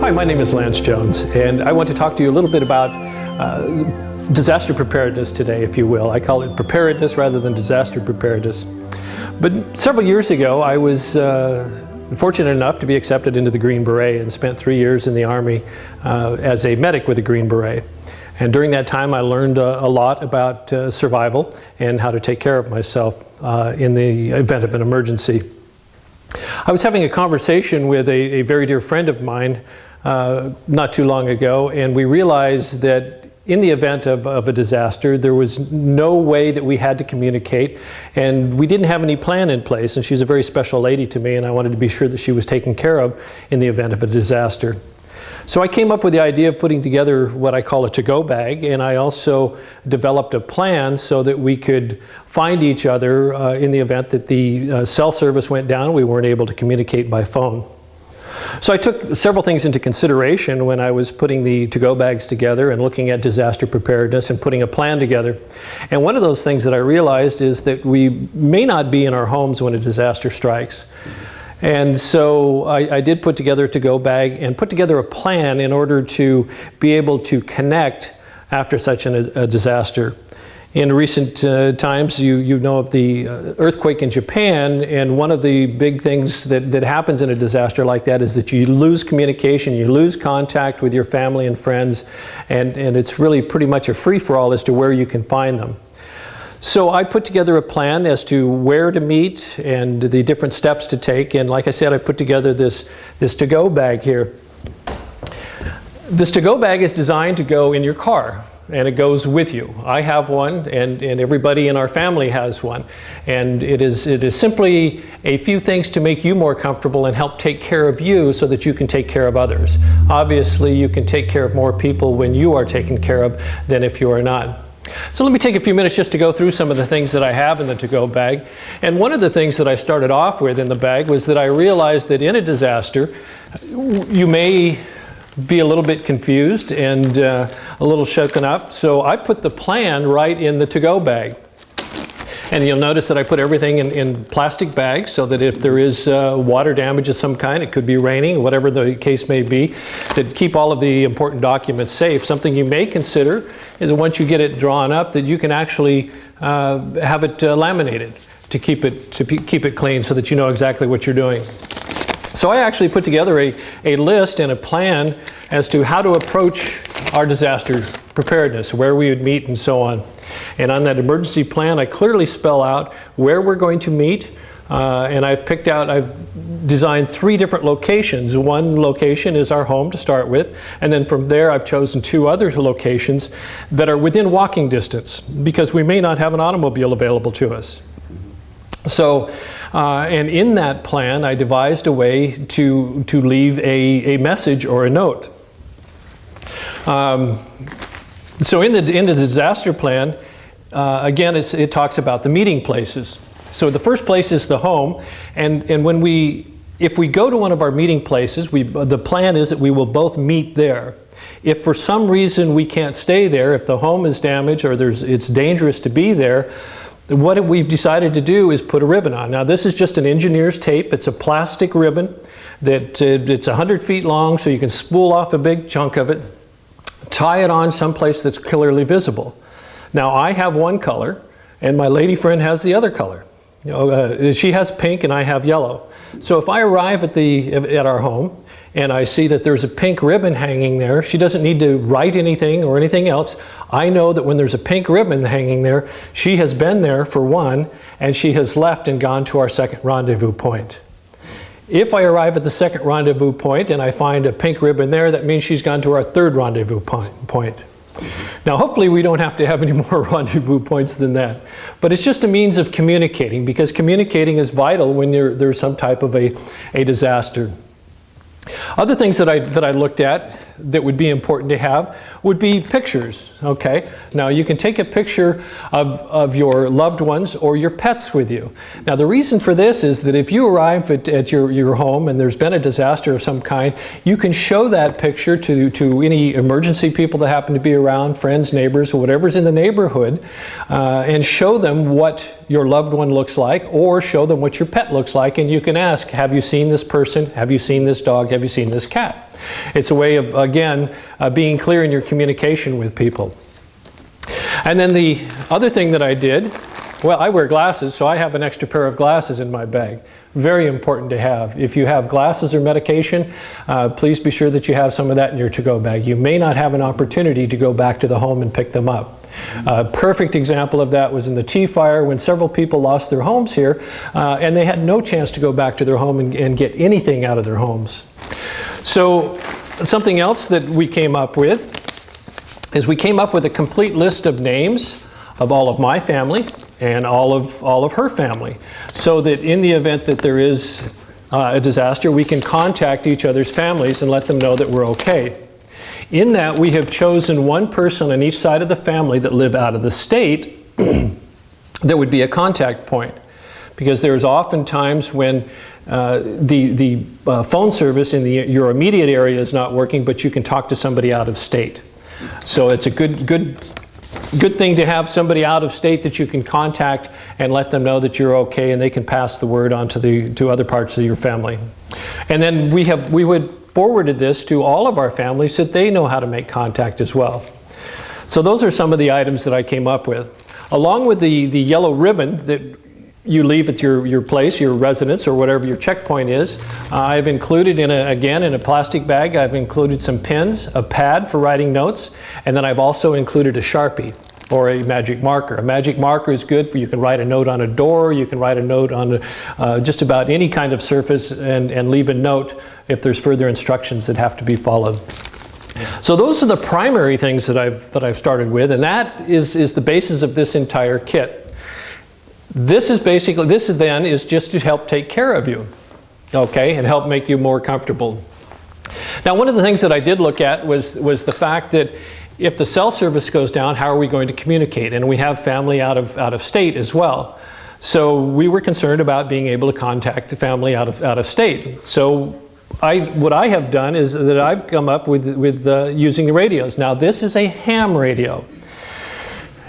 Hi, my name is Lance Jones, and I want to talk to you a little bit about disaster preparedness today, if you will. I call it preparedness rather than disaster preparedness. But several years ago, I was fortunate enough to be accepted into the Green Beret and spent 3 years in the Army as a medic with the Green Beret. And during that time, I learned a lot about survival and how to take care of myself in the event of an emergency. I was having a conversation with a very dear friend of mine not too long ago, and we realized that in the event of a disaster, there was no way that we had to communicate, and we didn't have any plan in place. And she's a very special lady to me, and I wanted to be sure that she was taken care of in the event of a disaster. So I came up with the idea of putting together what I call a to-go bag, and I also developed a plan so that we could find each other in the event that the cell service went down. We weren't able to communicate by phone. So I took several things into consideration when I was putting the to-go bags together and looking at disaster preparedness and putting a plan together. And one of those things that I realized is that we may not be in our homes when a disaster strikes. And so I did put together a to-go bag and put together a plan in order to be able to connect after such a disaster. In recent times, you know of the earthquake in Japan, and one of the big things that happens in a disaster like that is that you lose communication, you lose contact with your family and friends, and it's really pretty much a free-for-all as to where you can find them. So I put together a plan as to where to meet and the different steps to take, and like I said, I put together this to-go bag here. This to-go bag is designed to go in your car, and it goes with you. I have one, and everybody in our family has one. And it is simply a few things to make you more comfortable and help take care of you so that you can take care of others. Obviously, you can take care of more people when you are taken care of than if you are not. So let me take a few minutes just to go through some of the things that I have in the to-go bag. And one of the things that I started off with in the bag was that I realized that in a disaster, you may be a little bit confused and a little shaken up. So I put the plan right in the to-go bag. And you'll notice that I put everything in plastic bags so that if there is water damage of some kind, it could be raining, whatever the case may be, that keep all of the important documents safe. Something you may consider is that once you get it drawn up, that you can actually have it laminated to keep it clean so that you know exactly what you're doing. So I actually put together a list and a plan as to how to approach our disaster preparedness, where we would meet and so on. And on that emergency plan, I clearly spell out where we're going to meet, and I've designed 3 different locations. One location is our home to start with, and then from there I've chosen 2 other locations that are within walking distance because we may not have an automobile available to us. So, and in that plan, I devised a way to leave a message or a note. So in the disaster plan, again, it talks about the meeting places. So the first place is the home, and if we go to one of our meeting places, the plan is that we will both meet there. If for some reason we can't stay there, if the home is damaged or it's dangerous to be there, what we've decided to do is put a ribbon on. Now this is just an engineer's tape. It's a plastic ribbon that it's 100 feet long, so you can spool off a big chunk of it, tie it on someplace that's clearly visible. Now I have one color, and my lady friend has the other color. You know, she has pink and I have yellow. So if I arrive at our home and I see that there's a pink ribbon hanging there, she doesn't need to write anything or anything else. I know that when there's a pink ribbon hanging there, she has been there for one, and she has left and gone to our second rendezvous point. If I arrive at the second rendezvous point and I find a pink ribbon there, that means she's gone to our third rendezvous point. Now hopefully we don't have to have any more rendezvous points than that. But it's just a means of communicating, because communicating is vital when there's some type of a disaster. Other things that I looked at that would be important to have would be pictures, okay? Now you can take a picture of your loved ones or your pets with you. Now the reason for this is that if you arrive at your home and there's been a disaster of some kind, you can show that picture to any emergency people that happen to be around, friends, neighbors, or whatever's in the neighborhood, and show them what your loved one looks like, or show them what your pet looks like, and you can ask, have you seen this person? Have you seen this dog? Have you seen this cat? It's a way of, again, being clear in your communication with people. And then the other thing that I did, well, I wear glasses, so I have an extra pair of glasses in my bag. Very important to have. If you have glasses or medication, please be sure that you have some of that in your to-go bag. You may not have an opportunity to go back to the home and pick them up. A perfect example of that was in the Tea Fire when several people lost their homes here and they had no chance to go back to their home and get anything out of their homes. So something else that we came up with is we came up with a complete list of names of all of my family and all of her family, so that in the event that there is a disaster, we can contact each other's families and let them know that we're okay. In that, we have chosen one person on each side of the family that live out of the state that would be a contact point. Because there's often times when the phone service in your immediate area is not working, but you can talk to somebody out of state. So it's a good thing to have somebody out of state that you can contact and let them know that you're okay, and they can pass the word on to other parts of your family. And then we would forwarded this to all of our families so that they know how to make contact as well. So those are some of the items that I came up with. Along with the yellow ribbon that you leave at your place, your residence, or whatever your checkpoint is, I've included again in a plastic bag, I've included some pens, a pad for writing notes, and then I've also included a Sharpie or a magic marker. A magic marker is good for, you can write a note on a door, you can write a note on just about any kind of surface and leave a note if there's further instructions that have to be followed. So those are the primary things that I've started with, and that is the basis of this entire kit. This is just to help take care of you, okay, and help make you more comfortable. Now, one of the things that I did look at was the fact that if the cell service goes down, how are we going to communicate? And we have family out of state as well. So we were concerned about being able to contact a family out of state. So what I have done is that I've come up with using the radios. Now, this is a ham radio.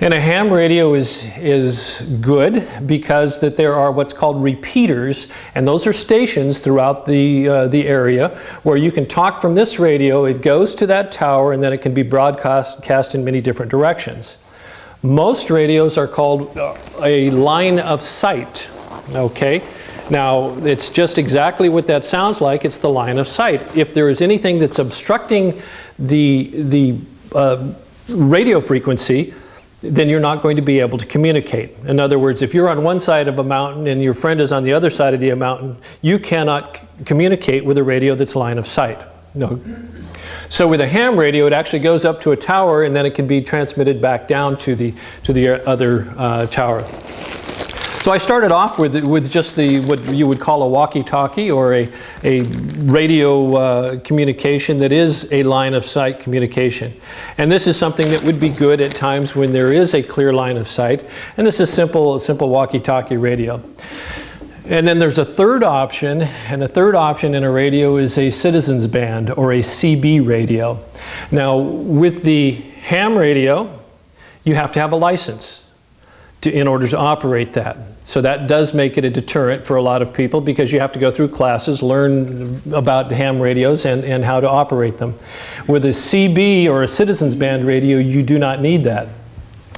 And a ham radio is good because that there are what's called repeaters, and those are stations throughout the area where you can talk from this radio, it goes to that tower, and then it can be broadcast in many different directions. Most radios are called a line of sight, okay? Now, it's just exactly what that sounds like. It's the line of sight. If there is anything that's obstructing the radio frequency, then you're not going to be able to communicate. In other words, if you're on one side of a mountain and your friend is on the other side of the mountain, you cannot communicate with a radio that's line of sight. No. So with a ham radio, it actually goes up to a tower, and then it can be transmitted back down to the other tower. So I started off with just what you would call a walkie-talkie, or a radio communication that is a line of sight communication. And this is something that would be good at times when there is a clear line of sight. And this is a simple walkie-talkie radio. And then there's a third option, and a third option in a radio is a citizens band, or a CB radio. Now, with the ham radio, you have to have a license in order to operate that. So that does make it a deterrent for a lot of people, because you have to go through classes, learn about ham radios and how to operate them. With a CB, or a citizens band radio, you do not need that.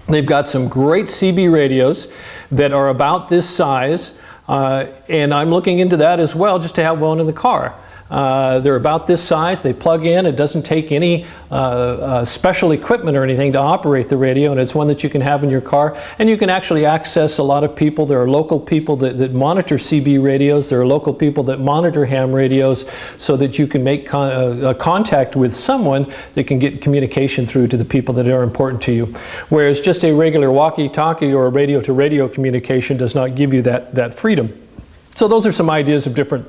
They've got some great CB radios that are about this size, and I'm looking into that as well, just to have one in the car. They're about this size, they plug in, it doesn't take any special equipment or anything to operate the radio, and it's one that you can have in your car, and you can actually access a lot of people. There are local people that monitor CB radios, there are local people that monitor ham radios, so that you can make contact with someone that can get communication through to the people that are important to you. Whereas just a regular walkie-talkie or a radio-to-radio communication does not give you that freedom. So those are some ideas of different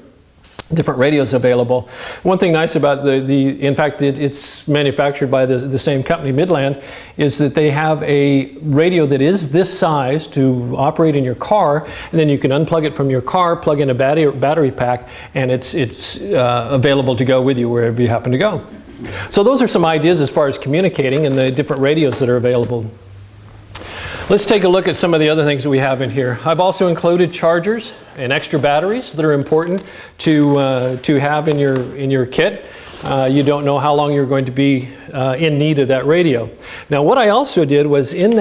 radios available. One thing nice about in fact, it's manufactured by the same company, Midland, is that they have a radio that is this size to operate in your car, and then you can unplug it from your car, plug in a battery pack, and it's available to go with you wherever you happen to go. So those are some ideas as far as communicating and the different radios that are available. Let's take a look at some of the other things that we have in here. I've also included chargers and extra batteries that are important to have in your kit. you don't know how long you're going to be in need of that radio. Now what I also did was I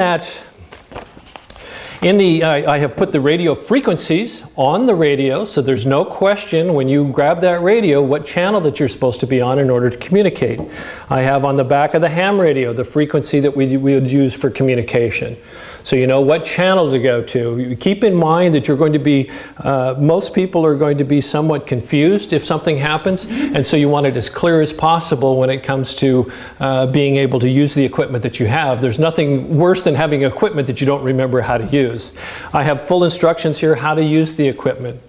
have put the radio frequencies on the radio, so there's no question when you grab that radio what channel that you're supposed to be on in order to communicate. I have on the back of the ham radio the frequency that we would use for communication. So you know what channel to go to. Keep in mind that you're going to be, most people are going to be somewhat confused if something happens, and so you want it as clear as possible when it comes to being able to use the equipment that you have. There's nothing worse than having equipment that you don't remember how to use. I have full instructions here how to use the equipment.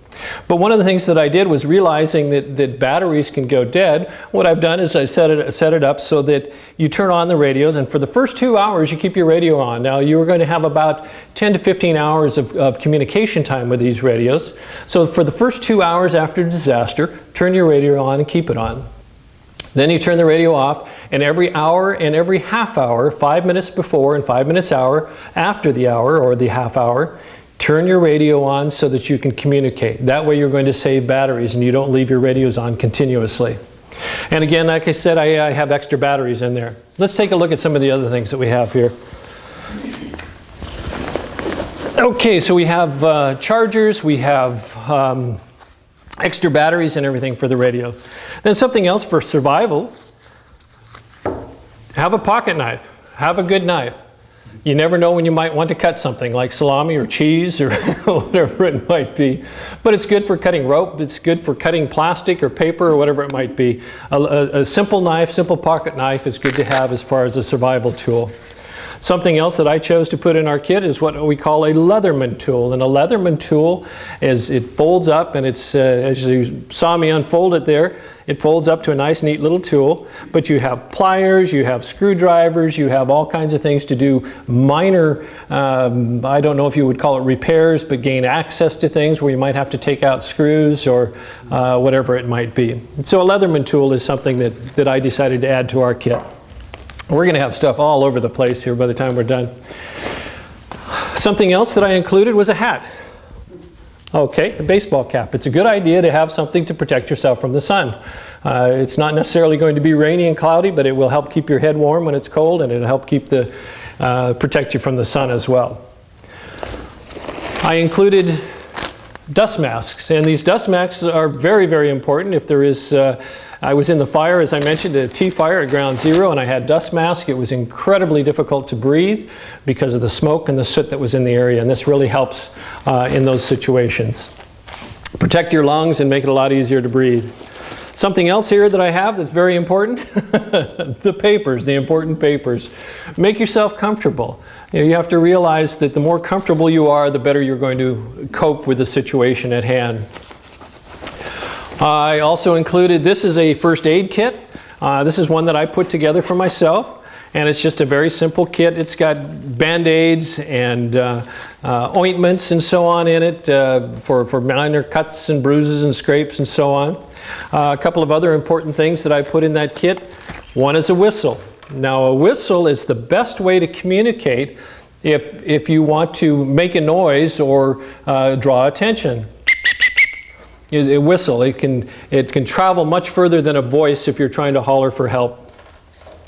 But one of the things that I did was realizing that batteries can go dead. What I've done is I set it up so that you turn on the radios, and for the first 2 hours you keep your radio on. Now you're going to have about 10 to 15 hours of communication time with these radios. So for the first 2 hours after disaster, turn your radio on and keep it on. Then you turn the radio off, and every hour and every half hour, 5 minutes before and 5 minutes after the hour or the half hour, turn your radio on so that you can communicate. That way you're going to save batteries and you don't leave your radios on continuously. And again, like I said, I have extra batteries in there. Let's take a look at some of the other things that we have here. Okay, so we have chargers, we have extra batteries and everything for the radio. Then something else for survival, have a pocket knife, have a good knife. You never know when you might want to cut something like salami or cheese or whatever it might be. But it's good for cutting rope, it's good for cutting plastic or paper or whatever it might be. A simple knife, simple pocket knife is good to have as far as a survival tool. Something else that I chose to put in our kit is what we call a Leatherman tool. And a Leatherman tool is, it folds up, and it's, as you saw me unfold it there, it folds up to a nice neat little tool. But you have pliers, you have screwdrivers, you have all kinds of things to do minor, I don't know if you would call it repairs, but gain access to things where you might have to take out screws or whatever it might be. So a Leatherman tool is something that I decided to add to our kit. We're going to have stuff all over the place here by the time we're done. Something else that I included was a hat. Okay, a baseball cap. It's a good idea to have something to protect yourself from the sun. It's not necessarily going to be rainy and cloudy, but it will help keep your head warm when it's cold, and it'll help keep protect you from the sun as well. I included dust masks, and these dust masks are very, very important. If there is I was in the fire, as I mentioned, a T fire at ground zero, and I had dust mask. It was incredibly difficult to breathe because of the smoke and the soot that was in the area, and this really helps in those situations. Protect your lungs and make it a lot easier to breathe. Something else here that I have that's very important, the papers, the important papers. Make yourself comfortable. You have to realize that the more comfortable you are, the better you're going to cope with the situation at hand. I also included, this is a first aid kit. This is one that I put together for myself, and it's just a very simple kit. It's got Band-Aids and ointments and so on in it for minor cuts and bruises and scrapes and so on. A couple of other important things that I put in that kit. One is a whistle. Now a whistle is the best way to communicate if you want to make a noise or draw attention. A whistle, it can travel much further than a voice if you're trying to holler for help.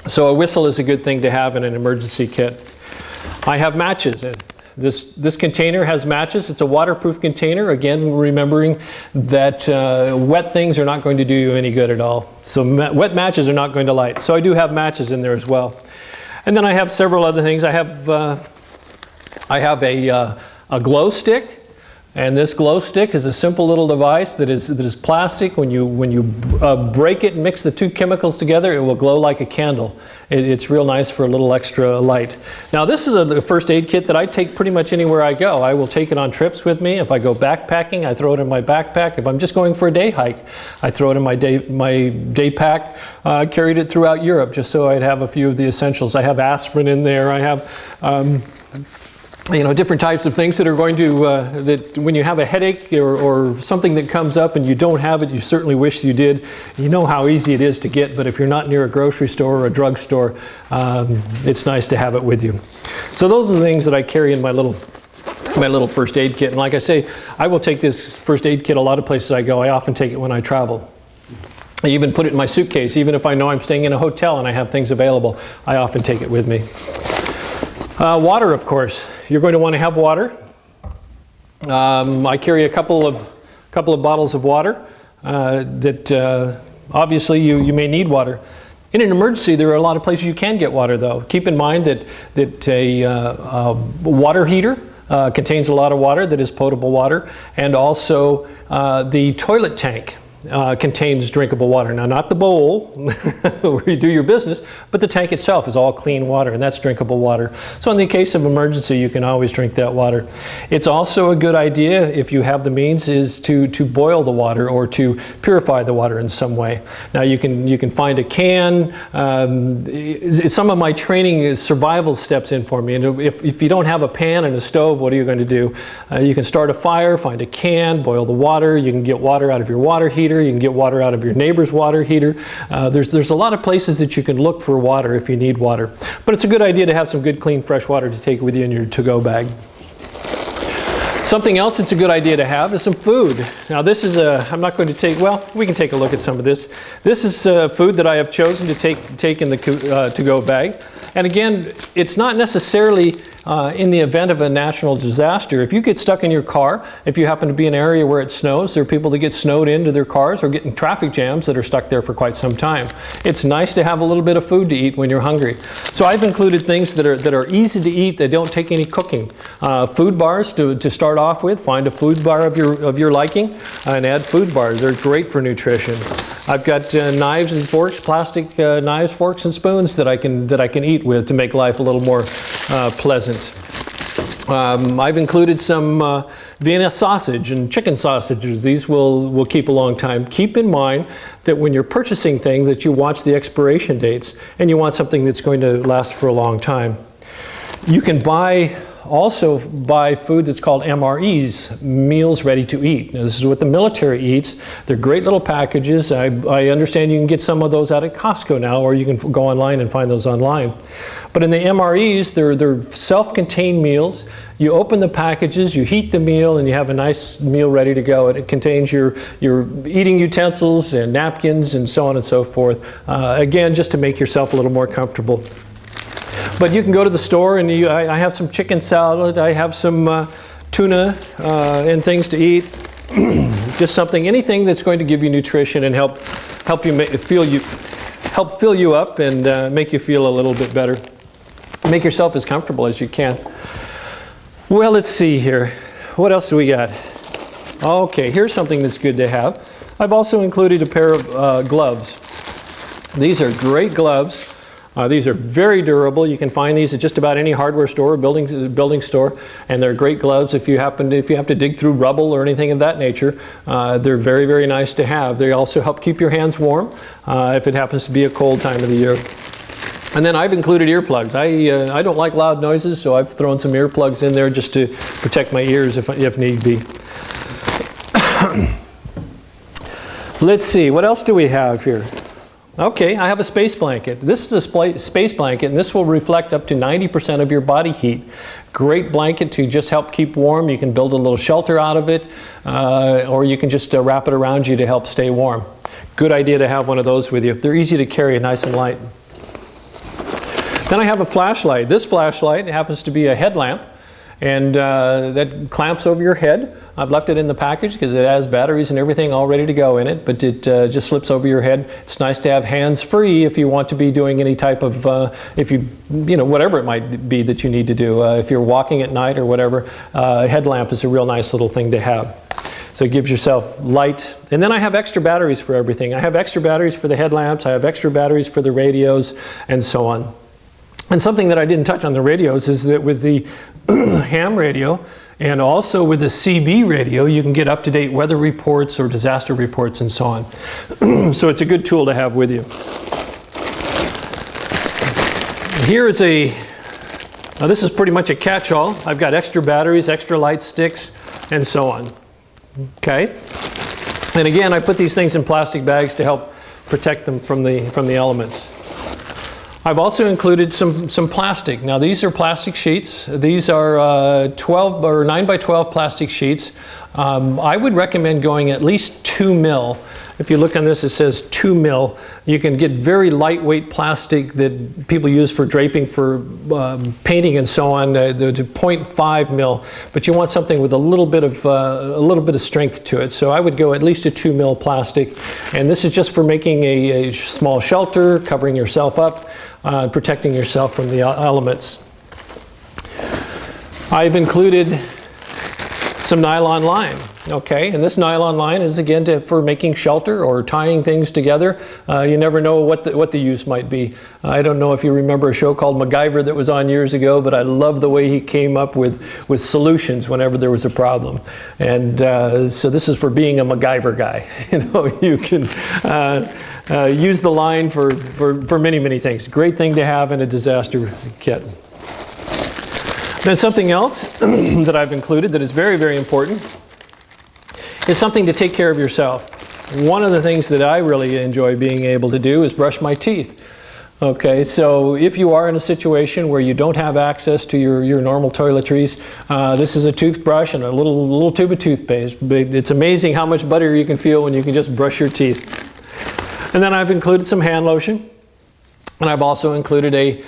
So a whistle is a good thing to have in an emergency kit. I have matches in. This container has matches. It's a waterproof container. Again, remembering that wet things are not going to do you any good at all. So wet matches are not going to light. So I do have matches in there as well. And then I have several other things. I have a glow stick. And this glow stick is a simple little device that is plastic. When you break it and mix the two chemicals together, it will glow like a candle. It's real nice for a little extra light. Now this is a first aid kit that I take pretty much anywhere I go. I will take it on trips with me. If I go backpacking, I throw it in my backpack. If I'm just going for a day hike, I throw it in my day pack. Carried it throughout Europe just so I'd have a few of the essentials. I have aspirin in there. I have different types of things that are going to, that when you have a headache or something that comes up and you don't have it, you certainly wish you did. You know how easy it is to get, but if you're not near a grocery store or a drugstore, it's nice to have it with you. So those are the things that I carry in my little first aid kit. And like I say, I will take this first aid kit a lot of places I go. I often take it when I travel. I even put it in my suitcase. Even if I know I'm staying in a hotel and I have things available, I often take it with me. Water, of course. You're going to want to have water. I carry a couple of bottles of water that obviously you may need water. In an emergency, there are a lot of places you can get water, though. Keep in mind that a water heater contains a lot of water that is potable water, and also the toilet tank contains drinkable water. Now, not the bowl where you do your business, but the tank itself is all clean water, and that's drinkable water. So in the case of emergency, you can always drink that water. It's also a good idea, if you have the means, is to boil the water or to purify the water in some way. Now, you can find a can. Some of my training is survival steps in for me, and if you don't have a pan and a stove, what are you going to do? You can start a fire, find a can, boil the water. You can get water out of your water heater. You can get water out of your neighbor's water heater. There's a lot of places that you can look for water if you need water. But it's a good idea to have some good, clean, fresh water to take with you in your to-go bag. Something else that's a good idea to have is some food. Now this is I'm not going to take, well, we can take a look at some of this. This is food that I have chosen to take in the to-go bag. And again, it's not necessarily in the event of a national disaster. If you get stuck in your car, if you happen to be in an area where it snows, there are people that get snowed into their cars or get in traffic jams that are stuck there for quite some time. It's nice to have a little bit of food to eat when you're hungry. So I've included things that are easy to eat, that don't take any cooking. Food bars to start off with. Find a food bar of your liking and add food bars. They're great for nutrition. I've got knives and forks, plastic knives, forks, and spoons that I can eat with to make life a little more pleasant. I've included some Vienna sausage and chicken sausages. These will keep a long time. Keep in mind that when you're purchasing things that you watch the expiration dates and you want something that's going to last for a long time. You can also buy food that's called MREs, meals ready to eat. Now, this is what the military eats. They're great little packages. I understand you can get some of those out at Costco now, or you can go online and find those online. But in the MREs, they're self-contained meals. You open the packages, you heat the meal, and you have a nice meal ready to go. And it contains your eating utensils and napkins and so on and so forth. Again, just to make yourself a little more comfortable. But you can go to the store and I have some chicken salad, I have some tuna and things to eat. Just anything that's going to give you nutrition and help fill you up and make you feel a little bit better. Make yourself as comfortable as you can. Well, let's see here. What else do we got? Okay, here's something that's good to have. I've also included a pair of gloves. These are great gloves. These are very durable. You can find these at just about any hardware store or building store, and they're great gloves if you have to dig through rubble or anything of that nature. They're very, very nice to have. They also help keep your hands warm if it happens to be a cold time of the year. And then I've included earplugs. I don't like loud noises, so I've thrown some earplugs in there just to protect my ears if need be. Let's see, what else do we have here? Okay, I have a space blanket. This is a space blanket, and this will reflect up to 90% of your body heat. Great blanket to just help keep warm. You can build a little shelter out of it, or you can just wrap it around you to help stay warm. Good idea to have one of those with you. They're easy to carry, nice and light. Then I have a flashlight. This flashlight happens to be a headlamp, and that clamps over your head. I've left it in the package because it has batteries and everything all ready to go in it, but it just slips over your head. It's nice to have hands-free if you want to be doing any type of, whatever it might be that you need to do. If you're walking at night or whatever, a headlamp is a real nice little thing to have. So it gives yourself light. And then I have extra batteries for everything. I have extra batteries for the headlamps, I have extra batteries for the radios, and so on. And something that I didn't touch on the radios is that with the ham radio and also with the CB radio, you can get up-to-date weather reports or disaster reports and so on. So it's a good tool to have with you. Here is this is pretty much a catch-all. I've got extra batteries, extra light sticks, and so on. Okay? And again, I put these things in plastic bags to help protect them from the elements. I've also included some plastic. Now these are plastic sheets. These are 12 or 9 by 12 plastic sheets. I would recommend going at least 2 mil If you look on this, it says 2 mil. You can get very lightweight plastic that people use for draping, for painting and so on, the 0.5 mil. But you want something with a little bit of strength to it. So I would go at least a 2 mil plastic. And this is just for making a small shelter, covering yourself up, protecting yourself from the elements. I've included some nylon line. Okay, and this nylon line is again for making shelter or tying things together. You never know what the use might be. I don't know if you remember a show called MacGyver that was on years ago, but I love the way he came up with solutions whenever there was a problem. And so this is for being a MacGyver guy. You know, you can use the line for many things. Great thing to have in a disaster kit. Then something else that I've included that is very important is something to take care of yourself. One of the things that I really enjoy being able to do is brush my teeth. Okay, so if you are in a situation where you don't have access to your normal toiletries, this is a toothbrush and a little tube of toothpaste. It's amazing how much better you can feel when you can just brush your teeth. And then I've included some hand lotion, and I've also included a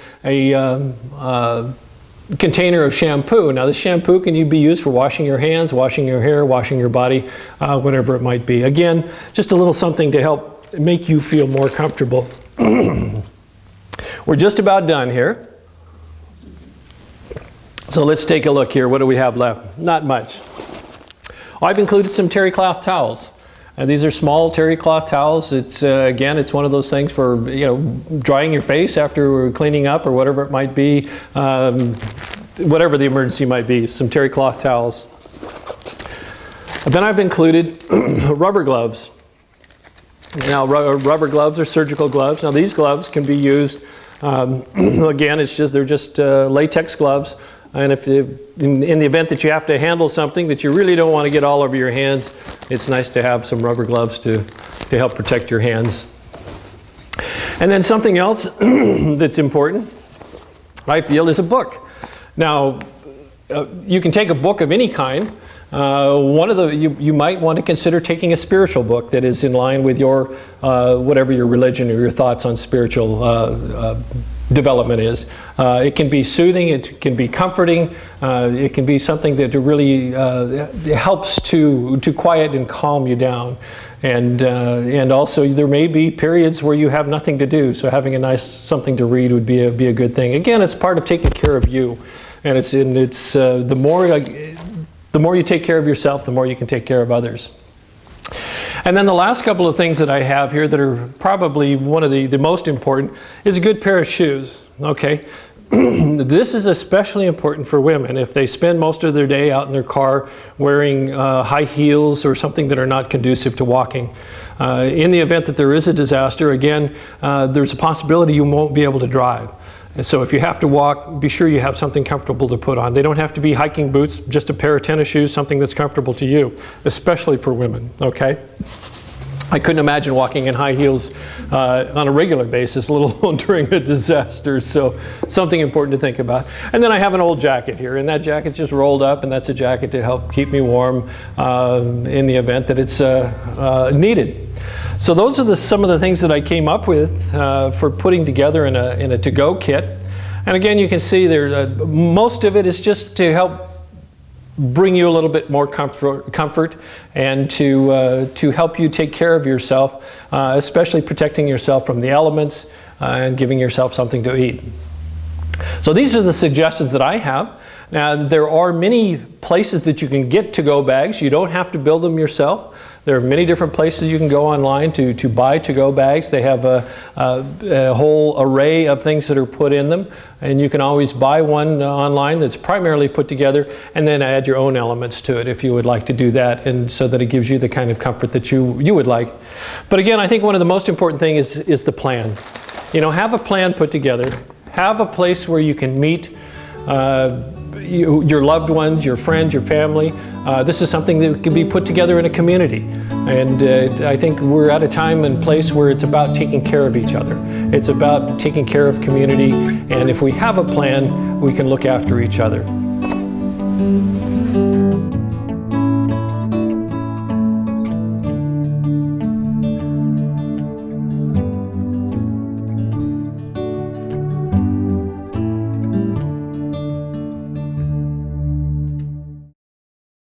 container of shampoo. Now this shampoo can be used for washing your hands, washing your hair, washing your body, whatever it might be. Again, just a little something to help make you feel more comfortable. We're just about done here. So let's take a look here. What do we have left? Not much. I've included some terry cloth towels. And these are small terry cloth towels. It's again, it's one of those things for drying your face after cleaning up or whatever it might be, whatever the emergency might be. Some terry cloth towels. Then I've included rubber gloves. Now, rubber gloves are surgical gloves. Now, these gloves can be used. Again, they're just latex gloves. And if in the event that you have to handle something that you really don't want to get all over your hands, it's nice to have some rubber gloves to help protect your hands. And then something else that's important, I feel, is a book. Now, you can take a book of any kind. You might want to consider taking a spiritual book that is in line with your whatever your religion or your thoughts on spiritual development is. It can be soothing, it can be comforting, it can be something that really helps to quiet and calm you down. And also there may be periods where you have nothing to do, so having a nice something to read would be a good thing. Again, it's part of taking care of you, and the more you take care of yourself, the more you can take care of others. And then the last couple of things that I have here that are probably one of the most important is a good pair of shoes. Okay, this is especially important for women if they spend most of their day out in their car wearing high heels or something that are not conducive to walking. In the event that there is a disaster, again, there's a possibility you won't be able to drive. And so if you have to walk, be sure you have something comfortable to put on. They don't have to be hiking boots, just a pair of tennis shoes, something that's comfortable to you, especially for women, okay? I couldn't imagine walking in high heels on a regular basis, let alone during a disaster, so something important to think about. And then I have an old jacket here, and that jacket's just rolled up, and that's a jacket to help keep me warm in the event that it's needed. So those are some of the things that I came up with for putting together in a to-go kit. And again, you can see there, most of it is just to help bring you a little bit more comfort and to help you take care of yourself, especially protecting yourself from the elements and giving yourself something to eat. So these are the suggestions that I have. Now, there are many places that you can get to-go bags. You don't have to build them yourself. There are many different places you can go online to buy to-go bags. They have a whole array of things that are put in them, and you can always buy one online that's primarily put together and then add your own elements to it if you would like to do that, and so that it gives you the kind of comfort that you would like. But again, I think one of the most important things is the plan. You know, have a plan put together. Have a place where you can meet your loved ones, your friends, your family. This is something that can be put together in a community. And I think we're at a time and place where it's about taking care of each other. It's about taking care of community. And if we have a plan, we can look after each other.